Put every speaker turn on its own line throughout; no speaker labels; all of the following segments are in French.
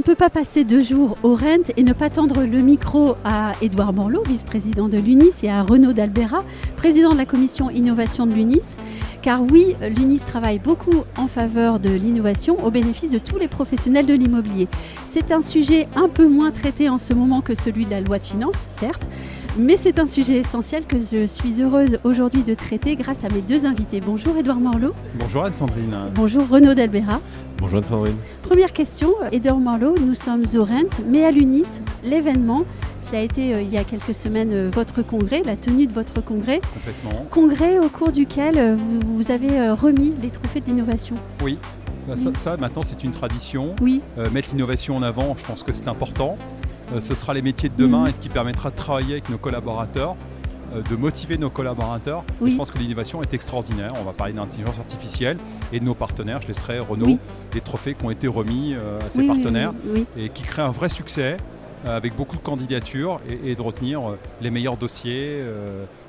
ne peut pas passer 2 jours au RENT et ne pas tendre le micro à Édouard Morlot, vice-président de l'UNIS, et à Renaud d'Albera, président de la commission innovation de l'UNIS. Car oui, l'UNIS travaille beaucoup en faveur de l'innovation au bénéfice de tous les professionnels de l'immobilier. C'est un sujet un peu moins traité en ce moment que celui de la loi de finances, certes, mais c'est un sujet essentiel que je suis heureuse aujourd'hui de traiter grâce à mes 2 invités. Bonjour Édouard Morlot.
Bonjour Anne-Sandrine.
Bonjour Renaud d'Albera.
Bonjour Anne-Sandrine.
Première question, Édouard Morlot, nous sommes au RENT, mais à l'UNIS, l'événement, ça a été il y a quelques semaines votre congrès, la tenue de votre congrès.
Complètement.
Congrès au cours duquel vous avez remis les trophées de l'innovation.
Oui, ça maintenant c'est une tradition.
Oui.
Mettre l'innovation en avant, je pense que c'est important. Ce sera les métiers de demain et ce qui permettra de travailler avec nos collaborateurs, de motiver nos collaborateurs.
Oui.
Je pense que l'innovation est extraordinaire. On va parler d'intelligence artificielle et de nos partenaires. Je laisserai Renaud des trophées qui ont été remis à ses partenaires et qui créent un vrai succès avec beaucoup de candidatures et de retenir les meilleurs dossiers.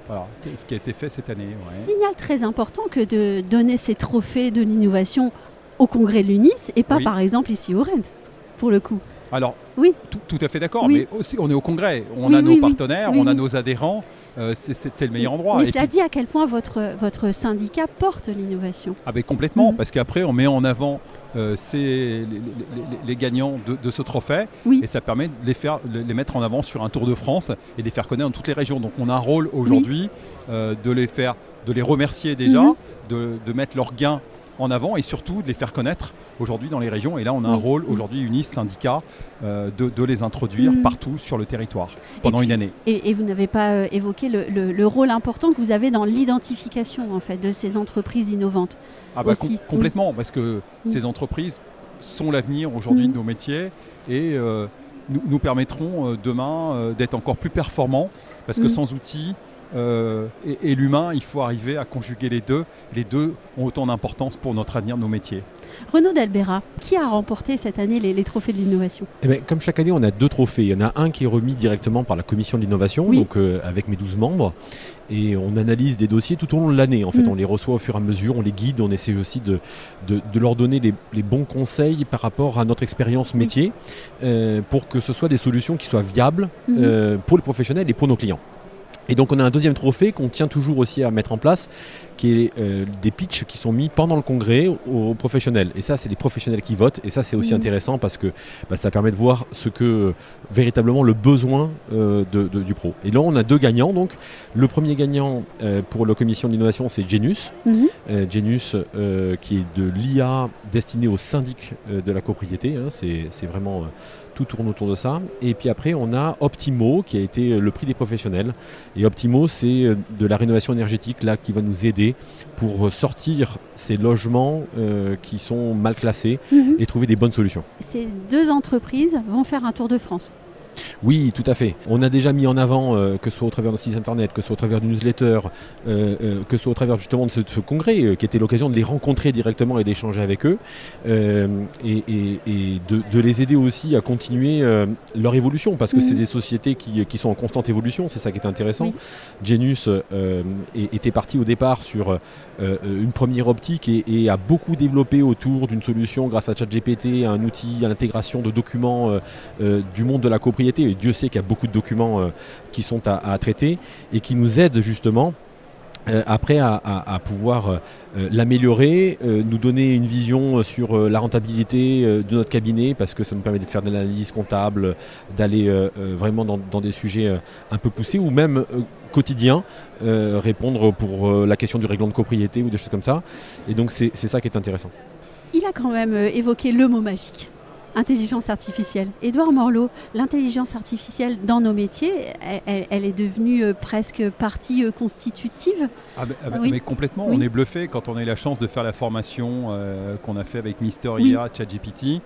Voilà, ce qui a été fait cette année. Ouais.
Signal très important que de donner ces trophées de l'innovation au congrès de l'UNIS et pas par exemple ici au RENT, pour le coup.
Alors, tout à fait d'accord,
Oui.
mais aussi, on est au congrès, on a nos partenaires, on a nos adhérents, c'est le meilleur endroit.
Mais cela dit à quel point votre syndicat porte l'innovation.
Ah ben complètement, parce qu'après on met en avant les gagnants de ce trophée et ça permet de les mettre en avant sur un Tour de France et de les faire connaître dans toutes les régions. Donc on a un rôle aujourd'hui de les remercier déjà, de mettre leurs gains en avant et surtout de les faire connaître aujourd'hui dans les régions. Et là, on a un rôle aujourd'hui, UNIS, syndicat, de les introduire partout sur le territoire pendant une année.
Et vous n'avez pas évoqué le rôle important que vous avez dans l'identification en fait, de ces entreprises innovantes.
Ah bah complètement, parce que ces entreprises sont l'avenir aujourd'hui de nos métiers et nous permettront demain d'être encore plus performants parce que sans outils, et l'humain, il faut arriver à conjuguer les deux. Les deux ont autant d'importance pour notre avenir, nos métiers.
Renaud d'Albera, qui a remporté cette année les trophées de l'innovation ?
Comme chaque année, on a 2 trophées. Il y en a un qui est remis directement par la commission de l'innovation, donc avec mes 12 membres. Et on analyse des dossiers tout au long de l'année. En fait, on les reçoit au fur et à mesure, on les guide, on essaie aussi de leur donner les bons conseils par rapport à notre expérience métier pour que ce soit des solutions qui soient viables pour les professionnels et pour nos clients. Et donc on a un 2e trophée qu'on tient toujours aussi à mettre en place, qui est des pitchs qui sont mis pendant le congrès aux professionnels. Et ça, c'est les professionnels qui votent. Et ça, c'est aussi intéressant parce que ça permet de voir ce que véritablement le besoin du pro. Et là, on a 2 gagnants. Donc, le premier gagnant pour la commission de l'innovation, c'est Genius. Genius, qui est de l'IA destinée aux syndics de la copropriété. C'est vraiment... tout tourne autour de ça. Et puis après, on a Optimo, qui a été le prix des professionnels. Et Optimo, c'est de la rénovation énergétique là, qui va nous aider pour sortir ces logements qui sont mal classés et trouver des bonnes solutions.
Ces 2 entreprises vont faire un tour de France.
Oui, tout à fait. On a déjà mis en avant, que ce soit au travers de site internet, que ce soit au travers du newsletter, que ce soit au travers justement de ce congrès, qui était l'occasion de les rencontrer directement et d'échanger avec eux, et de les aider aussi à continuer leur évolution, parce que c'est des sociétés qui sont en constante évolution, c'est ça qui est intéressant. Genius était parti au départ sur une première optique et a beaucoup développé autour d'une solution grâce à ChatGPT, un outil à l'intégration de documents du monde de la copropriété. Et Dieu sait qu'il y a beaucoup de documents qui sont à traiter et qui nous aident justement après à pouvoir l'améliorer, nous donner une vision sur la rentabilité de notre cabinet, parce que ça nous permet de faire de l'analyse comptable, d'aller vraiment dans des sujets un peu poussés ou même quotidiens, répondre pour la question du règlement de copropriété ou des choses comme ça. Et donc c'est ça qui est intéressant.
Il a quand même évoqué le mot magique. Intelligence artificielle. Édouard Morlot, l'intelligence artificielle dans nos métiers, elle est devenue presque partie constitutive.
Mais complètement, on est bluffé quand on a eu la chance de faire la formation qu'on a fait avec Mister IA, ChatGPT.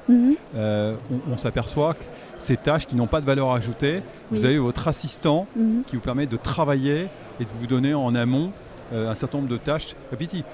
On s'aperçoit que ces tâches qui n'ont pas de valeur ajoutée, vous avez votre assistant qui vous permet de travailler et de vous donner en amont un certain nombre de tâches.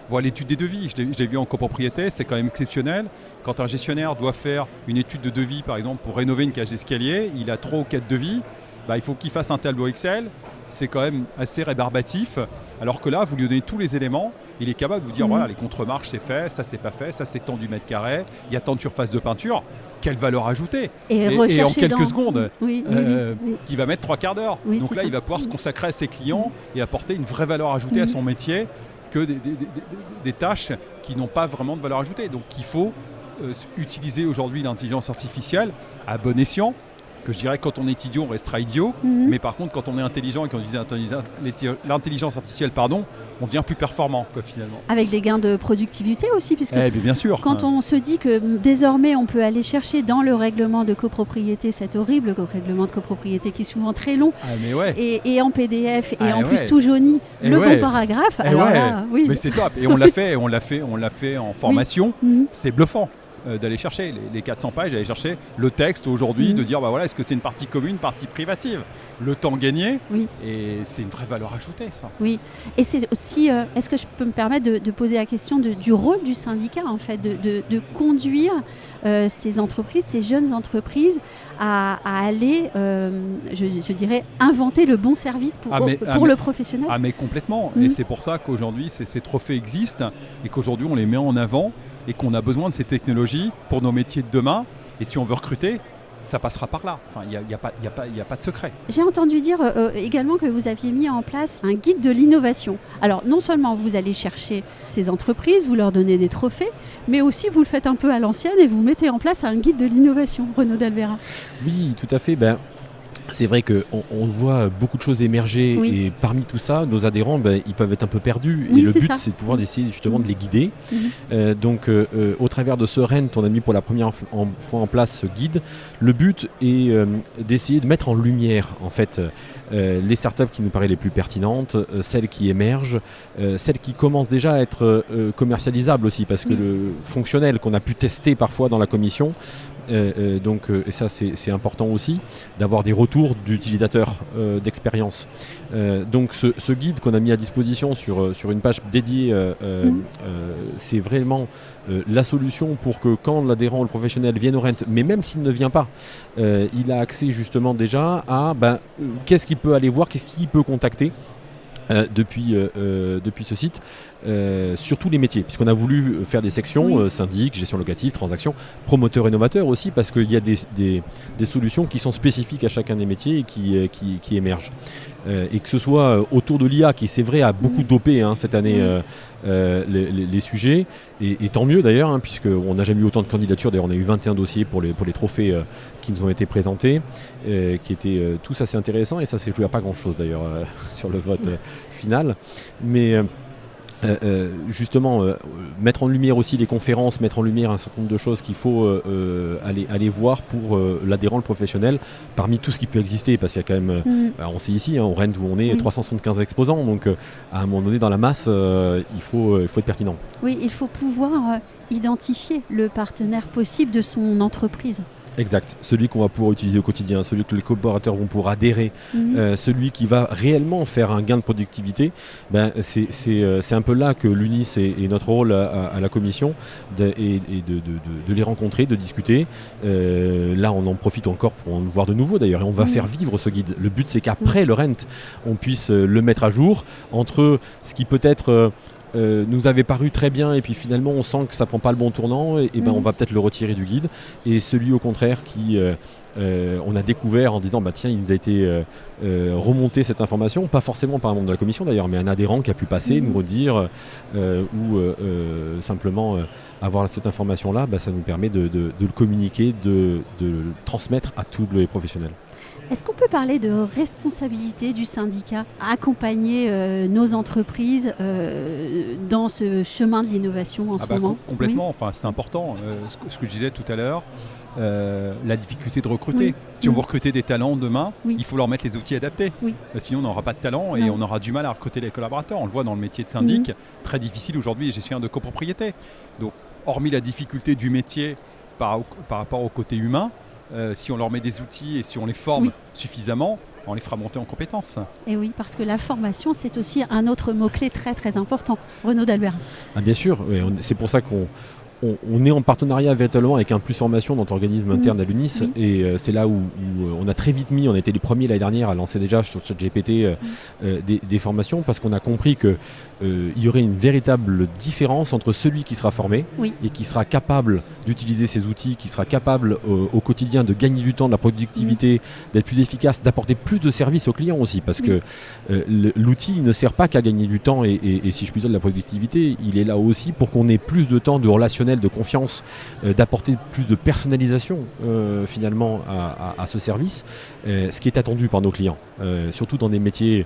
Voilà l'étude des devis, je l'ai vu en copropriété, c'est quand même exceptionnel. Quand un gestionnaire doit faire une étude de devis, par exemple, pour rénover une cage d'escalier, il a 3 ou 4 devis, il faut qu'il fasse un tableau Excel. C'est quand même assez rébarbatif. Alors que là, vous lui donnez tous les éléments, il est capable de vous dire voilà, les contre-marches c'est fait, ça c'est pas fait, ça c'est tant du mètre carré, il y a tant de surface de peinture, quelle valeur ajoutée. Et en quelques secondes, qui va mettre 3 quarts d'heure. Donc là, il va pouvoir se consacrer à ses clients et apporter une vraie valeur ajoutée à son métier que des tâches qui n'ont pas vraiment de valeur ajoutée. Donc il faut utiliser aujourd'hui l'intelligence artificielle à bon escient. Que je dirais quand on est idiot, on restera idiot. Mais par contre, quand on est intelligent et qu'on utilise l'intelligence artificielle, on devient plus performant finalement.
Avec des gains de productivité aussi, puisque
bien sûr.
Quand on se dit que désormais on peut aller chercher dans le règlement de copropriété, cet horrible règlement de copropriété qui est souvent très long, et en PDF et en plus tout jauni, bon paragraphe.
Mais c'est top. Et on l'a fait en formation. C'est bluffant. D'aller chercher les 400 pages, d'aller chercher le texte aujourd'hui, de dire est-ce que c'est une partie commune, partie privative, le temps gagné, et c'est une vraie valeur ajoutée ça.
Oui, et c'est aussi, est-ce que je peux me permettre de poser la question du rôle du syndicat en fait, de conduire ces entreprises, ces jeunes entreprises à aller, je dirais, inventer le bon service pour le professionnel.
Mais complètement, et c'est pour ça qu'aujourd'hui ces trophées existent et qu'aujourd'hui on les met en avant et qu'on a besoin de ces technologies pour nos métiers de demain. Et si on veut recruter, ça passera par là. Il n'y a pas de secret.
J'ai entendu dire également que vous aviez mis en place un guide de l'innovation. Alors, non seulement vous allez chercher ces entreprises, vous leur donnez des trophées, mais aussi vous le faites un peu à l'ancienne et vous mettez en place un guide de l'innovation, Renaud d'Albera.
Oui, tout à fait. C'est vrai qu'on voit beaucoup de choses émerger et parmi tout ça, nos adhérents, ils peuvent être un peu perdus. Et le but, c'est de pouvoir essayer justement de les guider. Donc, au travers de ce RENT, on a mis pour la première fois en place ce guide. Le but est d'essayer de mettre en lumière, en fait, les startups qui nous paraissent les plus pertinentes, celles qui émergent, celles qui commencent déjà à être commercialisables aussi, parce que le fonctionnel qu'on a pu tester parfois dans la commission, et ça c'est important aussi d'avoir des retours d'utilisateurs d'expérience. Donc ce guide qu'on a mis à disposition sur une page dédiée, c'est vraiment la solution pour que quand l'adhérent ou le professionnel vienne au RENT, mais même s'il ne vient pas, il a accès justement déjà à qu'est-ce qu'il peut aller voir, qu'est-ce qu'il peut contacter depuis ce site, sur tous les métiers, puisqu'on a voulu faire des sections, syndic, gestion locative, transaction, promoteur et novateur aussi, parce qu'il y a des solutions qui sont spécifiques à chacun des métiers et qui émergent. Et que ce soit autour de l'IA, qui c'est vrai a beaucoup dopé cette année les sujets, et tant mieux d'ailleurs, puisqu'on n'a jamais eu autant de candidatures. D'ailleurs, on a eu 21 dossiers pour les trophées qui nous ont été présentés, qui étaient tous assez intéressants, et ça s'est joué à pas grand-chose d'ailleurs sur le vote final. Mais justement, mettre en lumière aussi les conférences, mettre en lumière un certain nombre de choses qu'il faut aller voir pour l'adhérent, le professionnel, parmi tout ce qui peut exister, parce qu'il y a quand même, on sait ici, au RENT où on est, 375 exposants, donc à un moment donné dans la masse, il faut être pertinent.
Oui, il faut pouvoir identifier le partenaire possible de son entreprise.
Exact, celui qu'on va pouvoir utiliser au quotidien, celui que les collaborateurs vont pouvoir adhérer, celui qui va réellement faire un gain de productivité, c'est un peu là que l'UNIS et notre rôle à la commission de les rencontrer, de discuter. Là on en profite encore pour en voir de nouveau d'ailleurs, et on va faire vivre ce guide. Le but c'est qu'après le RENT, on puisse le mettre à jour entre ce qui peut être nous avait paru très bien et puis finalement on sent que ça prend pas le bon tournant, et on va peut-être le retirer du guide, et celui au contraire qui on a découvert en disant tiens, il nous a été remonté cette information, pas forcément par un membre de la commission d'ailleurs, mais un adhérent qui a pu passer, nous redire ou simplement avoir cette information là, ça nous permet de le communiquer, de le transmettre à tous les professionnels.
Est-ce qu'on peut parler de responsabilité du syndicat à accompagner nos entreprises dans ce chemin de l'innovation en ce moment?
Complètement, c'est important. Ce que je disais tout à l'heure, la difficulté de recruter. Si on veut recruter des talents demain, il faut leur mettre les outils adaptés. Sinon, on n'aura pas de talent et on aura du mal à recruter les collaborateurs. On le voit dans le métier de syndic, très difficile aujourd'hui, gestionnaire de copropriété. Donc, hormis la difficulté du métier par rapport au côté humain, si on leur met des outils et si on les forme suffisamment, on les fera monter en compétences.
Et oui, parce que la formation, c'est aussi un autre mot-clé très très important. Renaud d'Albera.
Bien sûr, c'est pour ça qu'on on est en partenariat véritablement avec un Plus Formation, notre organisme interne à l'UNIS, et c'est là où on a très vite on était les premiers l'année dernière à lancer déjà sur ChatGPT des formations, parce qu'on a compris qu'il y aurait une véritable différence entre celui qui sera formé et qui sera capable d'utiliser ces outils, qui sera capable au quotidien de gagner du temps, de la productivité, d'être plus efficace, d'apporter plus de services aux clients aussi, parce que l'outil ne sert pas qu'à gagner du temps et si je puis dire de la productivité, il est là aussi pour qu'on ait plus de temps de relationnel, de confiance, d'apporter plus de personnalisation finalement à ce service, ce qui est attendu par nos clients, surtout dans des métiers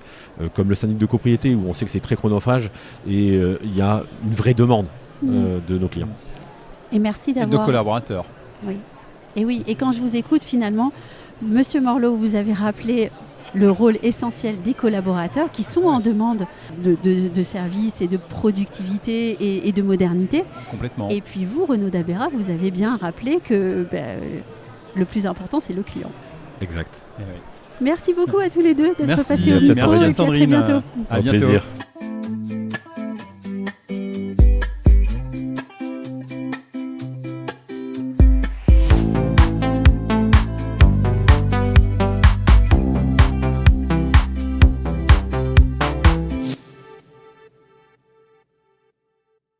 comme le syndic de copropriété où on sait que c'est très chronophage et il y a une vraie demande de nos clients.
Et merci d'avoir...
de collaborateurs.
Oui. Et quand je vous écoute finalement, Monsieur Morlot, vous avez rappelé le rôle essentiel des collaborateurs qui sont en demande de services et de productivité et de modernité.
Complètement.
Et puis vous, Renaud d'Albera, vous avez bien rappelé que le plus important, c'est le client.
Exact.
Merci beaucoup à tous les deux d'être passés au
micro.
micro.
Merci à Sandrine.
À très bientôt.
À bientôt.
Plaisir.